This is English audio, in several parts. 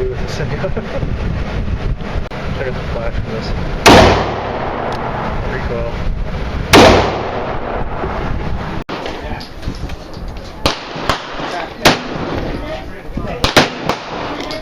do with this thing. Check out the flash from this. Recoil.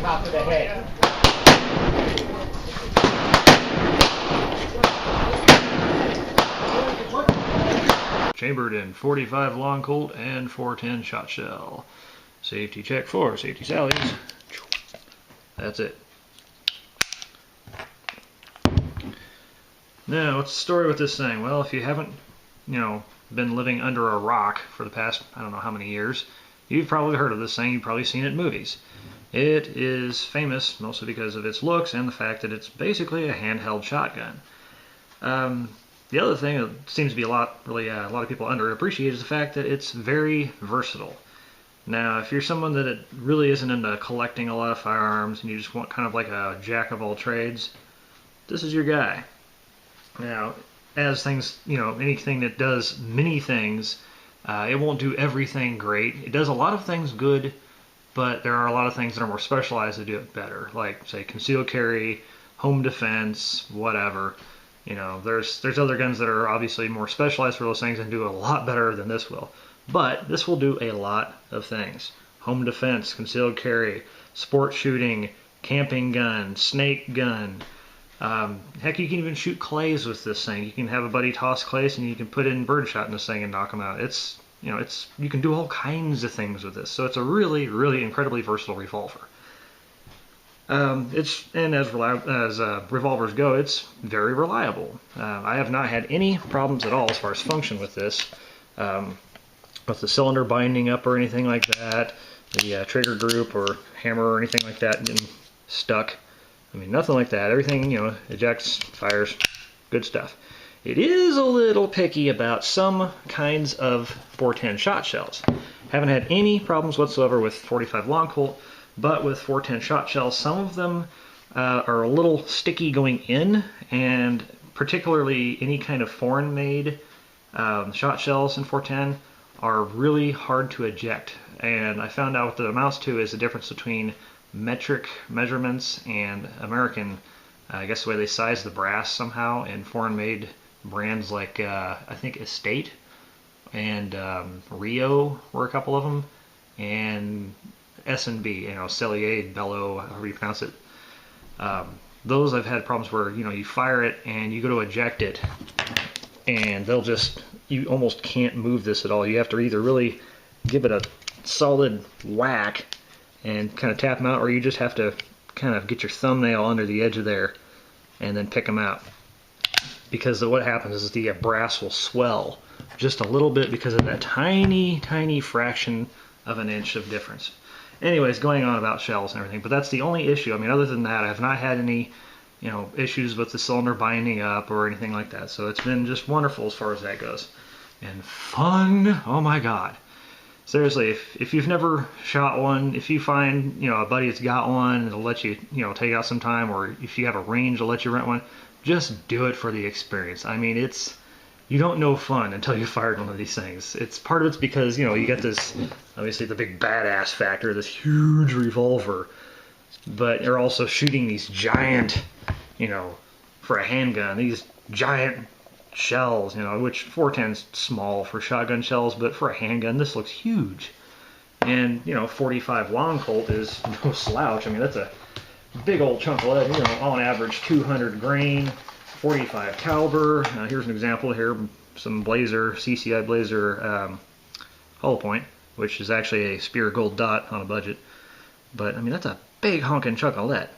Top of the head. Chambered in 45 long Colt and 410 shot shell. Safety check for safety sallies. That's it. Now, what's the story with this thing? Well, if you haven't, been living under a rock for the past, I don't know how many years, you've probably heard of this thing. You've probably seen it in movies. It is famous mostly because of its looks and the fact that it's basically a handheld shotgun. The other thing that seems to be a lot of people underappreciate is the fact that it's very versatile. Now, if you're someone that really isn't into collecting a lot of firearms and you just want kind of like a jack of all trades, this is your guy. Now, as things, anything that does many things, it won't do everything great. It does a lot of things good, but there are a lot of things that are more specialized that do it better, like, say, concealed carry, home defense, whatever. There's other guns that are obviously more specialized for those things and do a lot better than this will. But this will do a lot of things. Home defense, concealed carry, sport shooting, camping gun, snake gun. Heck, you can even shoot clays with this thing. You can have a buddy toss clays and you can put in birdshot in this thing and knock them out. You can do all kinds of things with this. So it's a really, really incredibly versatile revolver. As revolvers go, it's very reliable. I have not had any problems at all as far as function with this. With the cylinder binding up or anything like that, the trigger group or hammer or anything like that getting stuck. I mean, nothing like that. Everything, ejects, fires, good stuff. It is a little picky about some kinds of 410 shot shells. Haven't had any problems whatsoever with 45 long Colt, but with 410 shot shells, some of them are a little sticky going in, and particularly any kind of foreign-made shot shells in 410 are really hard to eject. And I found out what that amounts to is the difference between metric measurements and American, I guess the way they size the brass somehow, and foreign-made brands like I think Estate and Rio were a couple of them, and S&B, Cellier, Bellow, however you pronounce it. Those I've had problems where, you fire it and you go to eject it and you almost can't move this at all. You have to either really give it a solid whack and kind of tap them out, or you just have to kind of get your thumbnail under the edge of there and then pick them out. Because what happens is the brass will swell just a little bit because of that tiny, tiny fraction of an inch of difference. Anyways, going on about shells and everything, but that's the only issue. I mean, other than that, I've not had any, issues with the cylinder binding up or anything like that. So it's been just wonderful as far as that goes. And fun, oh my God. Seriously, if you've never shot one, if you find, a buddy that's got one, it'll let you, take out some time, or if you have a range, it'll let you rent one, just do it for the experience. I mean, you don't know fun until you fired one of these things. Part of it's because, you get this, obviously the big badass factor, this huge revolver, but you're also shooting these giant, for a handgun, these giant shells, which 410's small for shotgun shells, but for a handgun, this looks huge. And, 45 long Colt is no slouch. I mean, that's a big old chunk of lead, on average 200 grain. 45 caliber. Here's an example here, some Blazer, CCI Blazer hollow point, which is actually a Spear Gold Dot on a budget. But I mean, that's a big honking chunk of lead,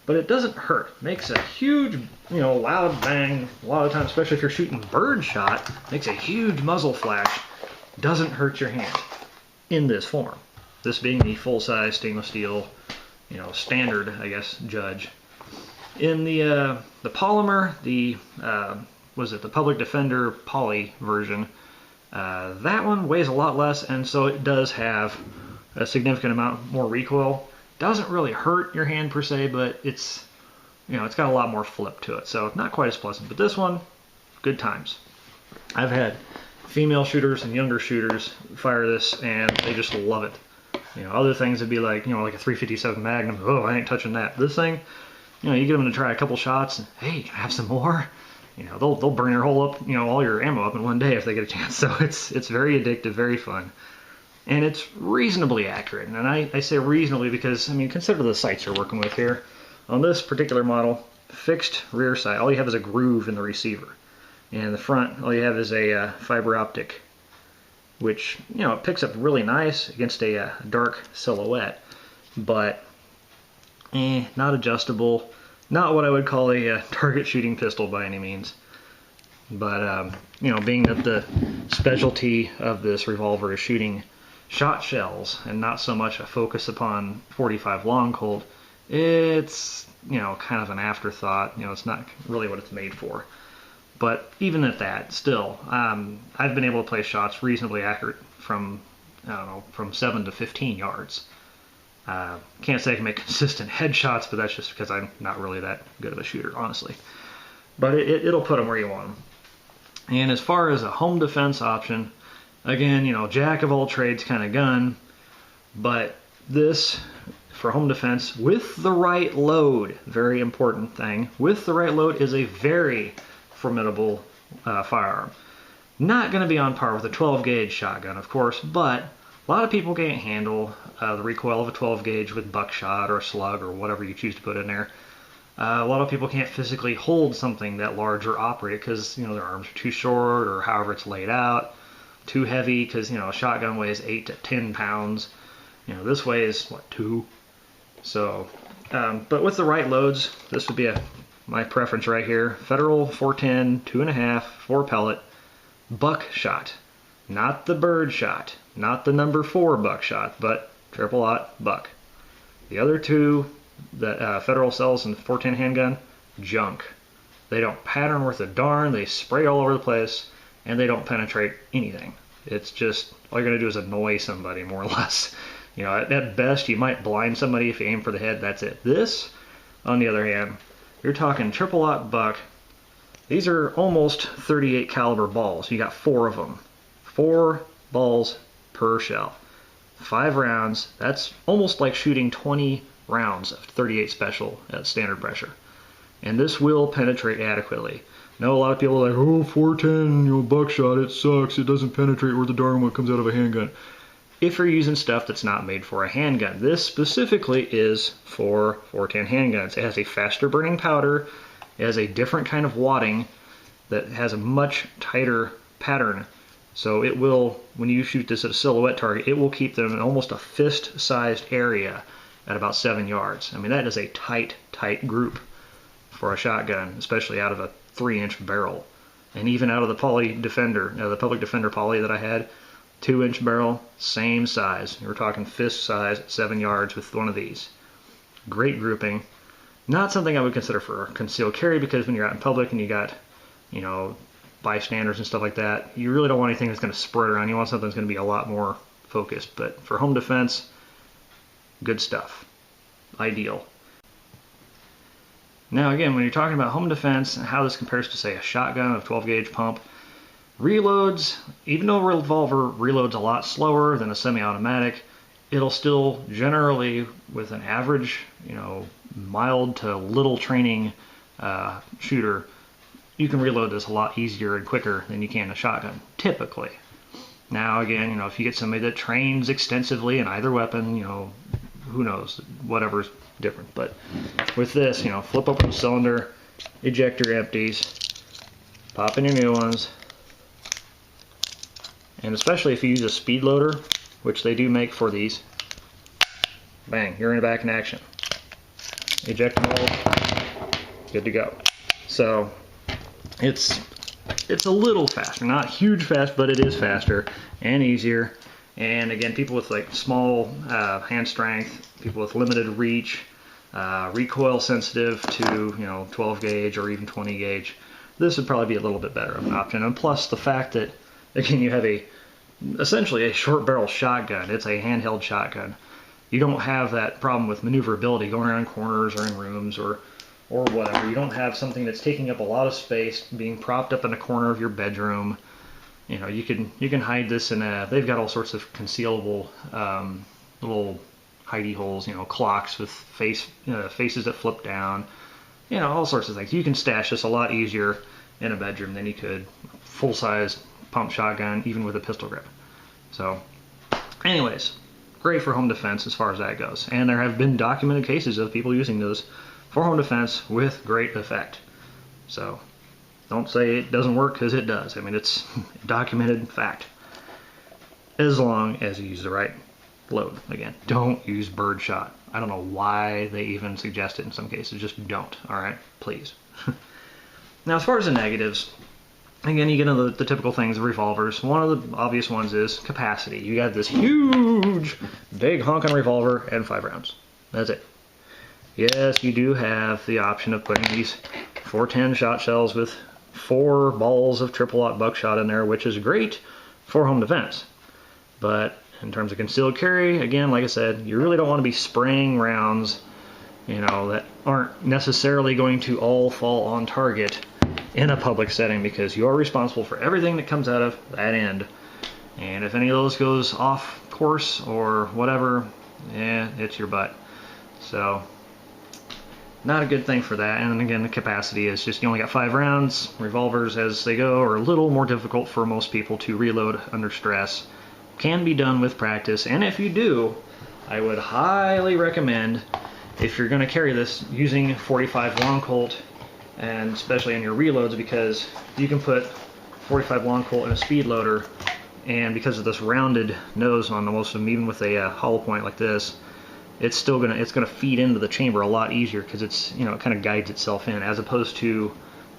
But it doesn't hurt. Makes a huge, loud bang. A lot of times, especially if you're shooting bird shot, makes a huge muzzle flash. Doesn't hurt your hand in this form. This being the full-size stainless steel, standard, I guess, Judge. In the polymer, the Public Defender Poly version, that one weighs a lot less, and so it does have a significant amount more recoil. Doesn't really hurt your hand per se, but it's got a lot more flip to it, so not quite as pleasant. But this one, good times. I've had female shooters and younger shooters fire this, and they just love it. You know, other things would be like, you know, like a 357 Magnum. Oh, I ain't touching that. This thing, you know, you get them to try a couple shots, and hey, can I have some more? You know, they'll burn your whole up, you know, all your ammo up in one day if they get a chance. So it's very addictive, very fun, and it's reasonably accurate. And I say reasonably because, I mean, consider the sights you're working with here. On this particular model, fixed rear sight, all you have is a groove in the receiver. And the front, all you have is a fiber optic, which, you know, it picks up really nice against a dark silhouette, but not adjustable, not what I would call a target shooting pistol by any means. But, you know, being that the specialty of this revolver is shooting shot shells and not so much a focus upon 45 long Colt, it's, you know, kind of an afterthought. You know, it's not really what it's made for. But even at that, still, I've been able to place shots reasonably accurate from, I don't know, from 7 to 15 yards. Can't say I can make consistent headshots, but that's just because I'm not really that good of a shooter, honestly. But it'll put them where you want them. And as far as a home defense option, again, you know, jack of all trades kind of gun, but this, for home defense, with the right load, very important thing, with the right load is a very formidable firearm. Not going to be on par with a 12 gauge shotgun, of course, but a lot of people can't handle the recoil of a 12 gauge with buckshot or a slug or whatever you choose to put in there. A lot of people can't physically hold something that large or operate because, you know, their arms are too short or however it's laid out, too heavy because, you know, a shotgun weighs 8 to 10 pounds. You know, this weighs, what, 2? So, but with the right loads, this would be my preference right here. Federal 410, 2.5, 4 pellet, buckshot. Not the bird shot, not the number 4 buckshot, but triple aught buck. The other two that Federal sells in the 410 handgun, junk. They don't pattern worth a darn, they spray all over the place, and they don't penetrate anything. It's just, all you're going to do is annoy somebody, more or less. You know, at best, you might blind somebody if you aim for the head, that's it. This, on the other hand, you're talking triple aught buck. These are almost 38 caliber balls. You got 4 of them. 4 balls per shell. 5 rounds. That's almost like shooting 20 rounds of 38 special at standard pressure. And this will penetrate adequately. I know a lot of people are like, oh, 410, you know, buckshot, it sucks. It doesn't penetrate where the darn one comes out of a handgun. If you're using stuff that's not made for a handgun. This specifically is for 410 handguns. It has a faster burning powder. It has a different kind of wadding that has a much tighter pattern. So it will, when you shoot this at a silhouette target, it will keep them in almost a fist-sized area at about 7 yards. I mean, that is a tight, tight group for a shotgun, especially out of a 3-inch barrel. And even out of the Poly Defender, the Public Defender Poly that I had, 2-inch barrel, same size. We're talking fist size at 7 yards with one of these. Great grouping. Not something I would consider for concealed carry because when you're out in public and you got, you know, bystanders and stuff like that, you really don't want anything that's going to spread around. You want something that's going to be a lot more focused. But for home defense, good stuff. Ideal. Now again, when you're talking about home defense and how this compares to, say, a shotgun of 12 gauge pump, reloads, even though a revolver reloads a lot slower than a semi-automatic, it'll still generally, with an average, you know, mild to little training shooter, you can reload this a lot easier and quicker than you can a shotgun, typically. Now again, you know, if you get somebody that trains extensively in either weapon, you know, who knows, whatever's different. But with this, you know, flip open the cylinder, eject your empties, pop in your new ones, and especially if you use a speed loader, which they do make for these, bang, you're back in action. Eject mold, good to go. So it's a little faster, not huge fast, but it is faster and easier. And again, people with like small hand strength, people with limited reach, recoil sensitive to, you know, 12 gauge or even 20 gauge, this would probably be a little bit better of an option. And plus the fact that, again, you have essentially a short barrel shotgun. It's a handheld shotgun. You don't have that problem with maneuverability going around corners or in rooms or whatever. You don't have something that's taking up a lot of space, being propped up in a corner of your bedroom. You know, you can hide this in they've got all sorts of concealable little hidey holes, clocks with faces that flip down, all sorts of things. You can stash this a lot easier in a bedroom than you could full-size pump shotgun, even with a pistol grip. So, anyways, great for home defense as far as that goes. And there have been documented cases of people using those for home defense with great effect. So, don't say it doesn't work, because it does. I mean, it's documented fact. As long as you use the right load. Again, don't use birdshot. I don't know why they even suggest it in some cases. Just don't. Alright? Please. Now, as far as the negatives, again, you get into the typical things of revolvers. One of the obvious ones is capacity. You got this huge, big honking revolver and 5 rounds. That's it. Yes, you do have the option of putting these 410 shot shells with 4 balls of triple-aught buckshot in there, which is great for home defense. But in terms of concealed carry, again, like I said, you really don't want to be spraying rounds, that aren't necessarily going to all fall on target in a public setting, because you are responsible for everything that comes out of that end. And if any of those goes off course or whatever, it's your butt. So, not a good thing for that. And then again, the capacity is just you only got 5 rounds. Revolvers, as they go, are a little more difficult for most people to reload under stress. Can be done with practice, and if you do, I would highly recommend, if you're going to carry this, using 45 long Colt, and especially in your reloads, because you can put 45 long Colt in a speed loader, and because of this rounded nose on the most of them, even with a hollow point like this, it's gonna feed into the chamber a lot easier, because it's it kind of guides itself in, as opposed to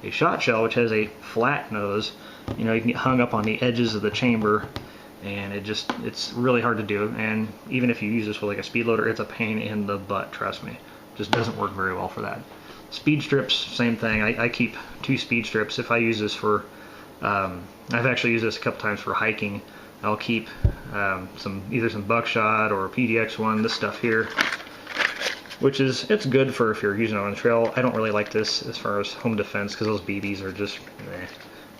a shot shell, which has a flat nose. You can get hung up on the edges of the chamber, and it's really hard to do. And even if you use this with like a speed loader, it's a pain in the butt, trust me. It just doesn't work very well for that. Speed strips, same thing. I keep 2 speed strips. If I use this for, I've actually used this a couple times for hiking. I'll keep either some buckshot or PDX1, this stuff here, which it's good for if you're using it on the trail. I don't really like this as far as home defense, because those BBs are just,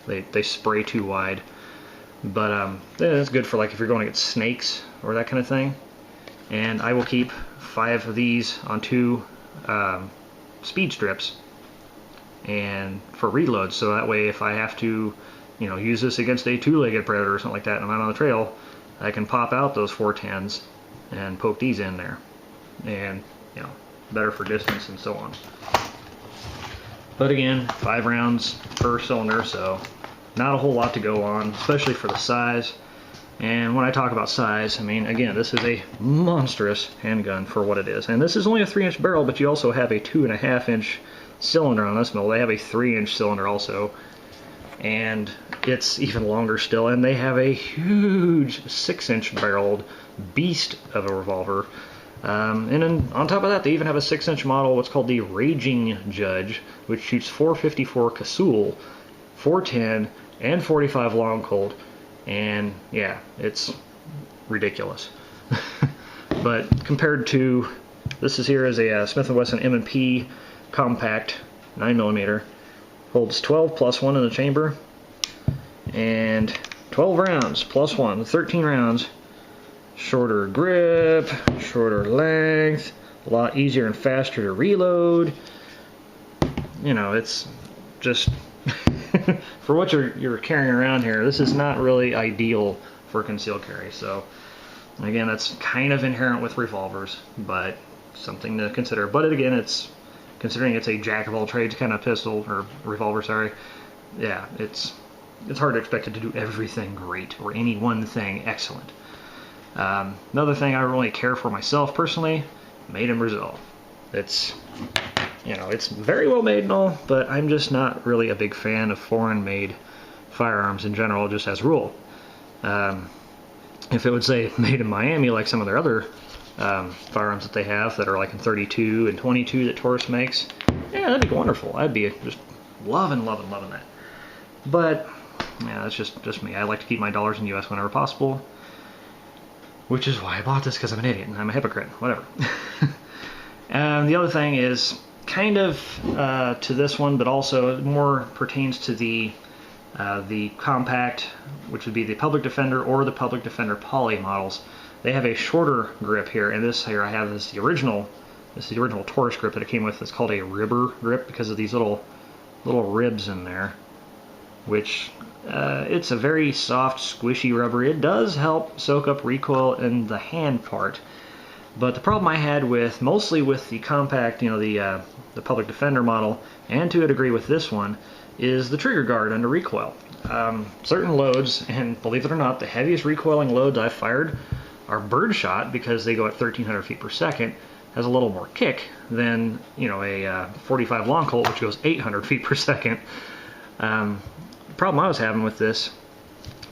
they spray too wide. But it's good for like if you're going to get snakes or that kind of thing. And I will keep 5 of these on 2 speed strips, and for reloads, so that way if I have to use this against a 2-legged predator or something like that and I'm out on the trail, I can pop out those 410s and poke these in there, and better for distance and so on. But again, 5 rounds per cylinder, so not a whole lot to go on, especially for the size. And when I talk about size, I mean, again, this is a monstrous handgun for what it is. And this is only a 3-inch barrel, but you also have a 2.5-inch cylinder on this mill. They have a 3-inch cylinder also, and it's even longer still. And they have a huge 6-inch barreled beast of a revolver. And then on top of that, they even have a 6-inch model, what's called the Raging Judge, which shoots 454 Casull, 410, and 45 long Colt. And yeah, it's ridiculous. But compared to, this is here is a Smith & Wesson M&P compact 9mm, holds 12 plus 1 in the chamber, and 12 rounds plus 1, 13 rounds. Shorter grip, shorter length, a lot easier and faster to reload. It's just for what you're carrying around here, this is not really ideal for concealed carry. So again, that's kind of inherent with revolvers, but something to consider. But again, it's considering it's a jack of all trades kind of pistol or revolver, sorry. Yeah, it's hard to expect it to do everything great or any one thing excellent. Another thing I really care for myself personally, made in Brazil. It's it's very well made and all, but I'm just not really a big fan of foreign-made firearms in general, just as a rule. If it would say made in Miami, like some of their other firearms that they have that are like in 32 and 22 that Taurus makes, yeah, that'd be wonderful. I'd be just loving that. But yeah, that's just me. I like to keep my dollars in the U.S. whenever possible, which is why I bought this, because I'm an idiot and I'm a hypocrite. Whatever. And the other thing is kind of to this one, but also more pertains to the compact, which would be the Public Defender or the Public Defender Poly models. They have a shorter grip here, and this here I have is the original. This is the original Taurus grip that it came with. It's called a ribber grip because of these little ribs in there, which it's a very soft, squishy rubber. It does help soak up recoil in the hand part. But the problem I had with, mostly with the compact, you know, the Public Defender model, and to a degree with this one, is the trigger guard under recoil. Certain loads, and believe it or not, the heaviest recoiling loads I've fired are birdshot, because they go at 1,300 feet per second, has a little more kick than, you know, a 45 long Colt, which goes 800 feet per second. The problem I was having with this,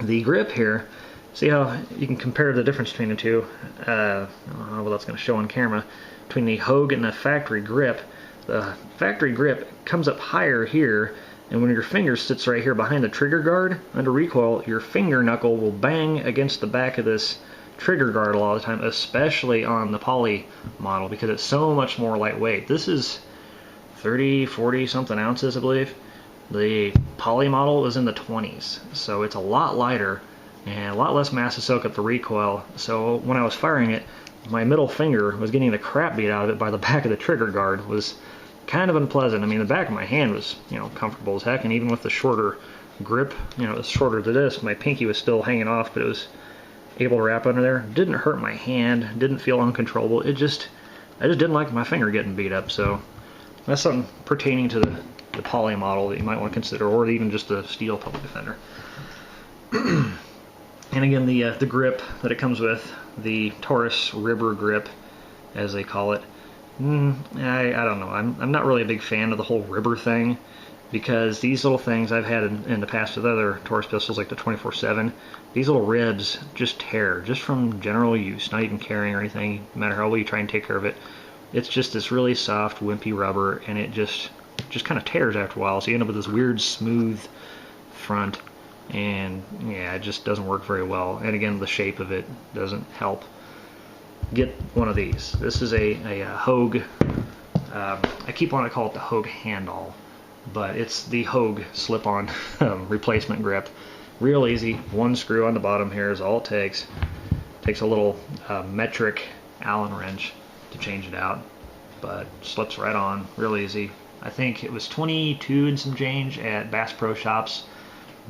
the grip here, see how you can compare the difference between the two? I don't know what that's going to show on camera. Between the Hogue and the factory grip, the factory grip comes up higher here, and when your finger sits right here behind the trigger guard under recoil, your finger knuckle will bang against the back of this trigger guard a lot of the time, especially on the poly model, because it's so much more lightweight. This is 30, 40 something ounces, I believe. The poly model was in the 20s, so it's a lot lighter and a lot less mass to soak up the recoil. So when I was firing it, my middle finger was getting the crap beat out of it by the back of the trigger guard. It was kind of unpleasant. I mean, the back of my hand was, you know, comfortable as heck, and even with the shorter grip, you know, it was shorter than this, my pinky was still hanging off, but it was able to wrap under there. Didn't hurt my hand, didn't feel uncontrollable. I just didn't like my finger getting beat up. So that's something pertaining to the poly model that you might want to consider, or even just the steel Public Defender. And again, the grip that it comes with, the Taurus ribber grip, as they call it, I don't know. I'm not really a big fan of the whole ribber thing, because these little things I've had in the past with other Taurus pistols, like the 24/7, these little ribs just tear, just from general use, not even carrying or anything, no matter how well you try and take care of it. It's just this really soft, wimpy rubber, and it just kind of tears after a while, so you end up with this weird, smooth front, and yeah, it just doesn't work very well. And again, the shape of it doesn't help. Get one of these. This is a Hogue, I keep wanting to call it the Hogue handle, but it's the Hogue slip-on replacement grip. Real easy, one screw on the bottom here is all it takes. Takes a little metric Allen wrench to change it out, but slips right on, real easy. I think it was 22 and some change at Bass Pro Shops,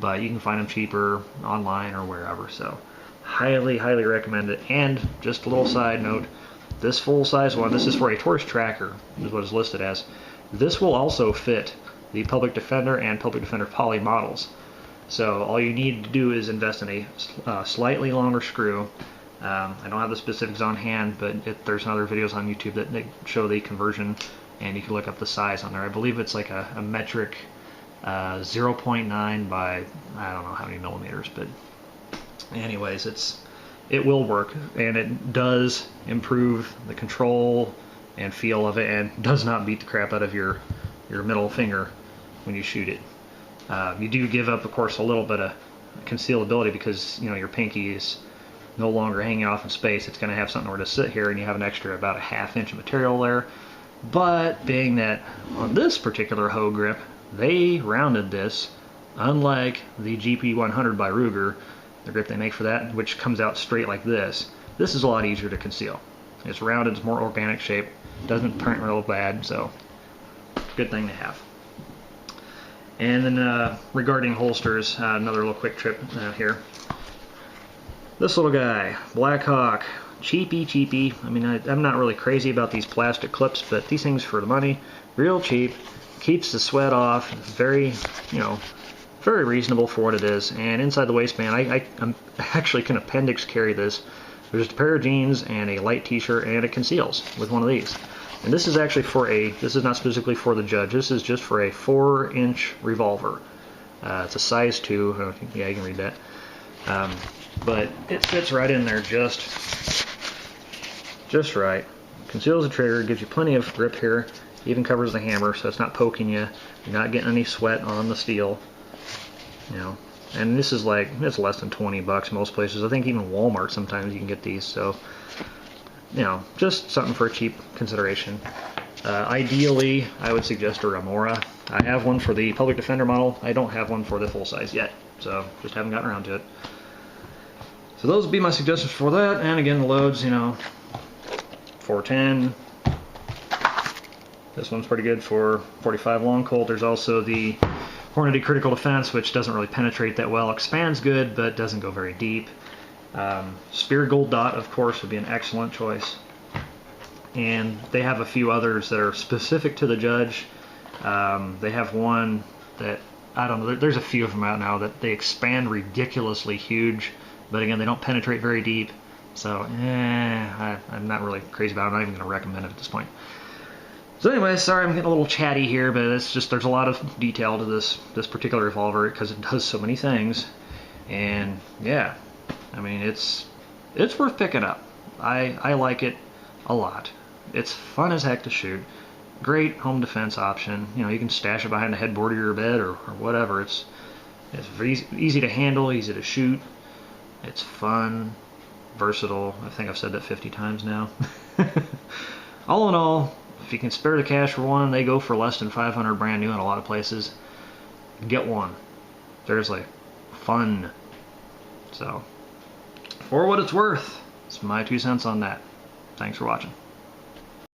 but you can find them cheaper online or wherever, so highly, highly recommend it. And just a little side note, this full-size one, this is for a Taurus tracker, is what it's listed as. This will also fit the Public Defender and Public Defender Poly models. So all you need to do is invest in a slightly longer screw. I don't have the specifics on hand, but there's other videos on YouTube that show the conversion, and you can look up the size on there. I believe it's like a metric 0.9 by I don't know how many millimeters, but anyways, it will work, and it does improve the control and feel of it, and does not beat the crap out of your middle finger when you shoot it. You do give up, of course, a little bit of concealability, because you know your pinky is no longer hanging off in space. It's going to have something where to sit here, and you have an extra about a ½ inch of material there. But being that on this particular Hogue grip, they rounded this, unlike the GP100 by Ruger, the grip they make for that, which comes out straight like this. This is a lot easier to conceal. It's rounded, it's more organic shape, doesn't print real bad, so good thing to have. And then regarding holsters, another little quick trip here. This little guy, Black Hawk, cheapy. I mean, I'm not really crazy about these plastic clips, but these things for the money, real cheap, keeps the sweat off, very, you know, very reasonable for what it is. And inside the waistband, I'm actually can appendix carry this. There's just a pair of jeans and a light t-shirt, and it conceals with one of these. And this is actually for this is not specifically for the Judge, this is just for a 4-inch revolver. It's a size 2, yeah, you can read that. But it fits right in there just right. Conceals the trigger, gives you plenty of grip here, even covers the hammer so it's not poking you, you're not getting any sweat on the steel. You know, and this is like, it's less than 20 bucks most places. I think even Walmart sometimes you can get these, so you know, just something for a cheap consideration. Ideally, I would suggest a Remora. I have one for the Public Defender model. I don't have one for the full size yet, so just haven't gotten around to it. So those would be my suggestions for that. And again, the loads, you know, 410. This one's pretty good for 45 long Colt. There's also the Hornady Critical Defense, which doesn't really penetrate that well. Expands good, but doesn't go very deep. Spear Gold Dot, of course, would be an excellent choice. And they have a few others that are specific to the Judge. They have one that, I don't know, there's a few of them out now that they expand ridiculously huge, but again, they don't penetrate very deep. So, I'm not really crazy about it. I'm not even going to recommend it at this point. So anyway, sorry I'm getting a little chatty here, but it's just there's a lot of detail to this particular revolver because it does so many things. And yeah, I mean it's worth picking up. I like it a lot. It's fun as heck to shoot. Great home defense option. You know, you can stash it behind the headboard of your bed or whatever. It's easy to handle, easy to shoot. It's fun, versatile. I think I've said that 50 times now. All in all, if you can spare the cash for one, they go for less than $500 brand new in a lot of places. Get one. Seriously, fun. So, for what it's worth, it's my 2 cents on that. Thanks for watching.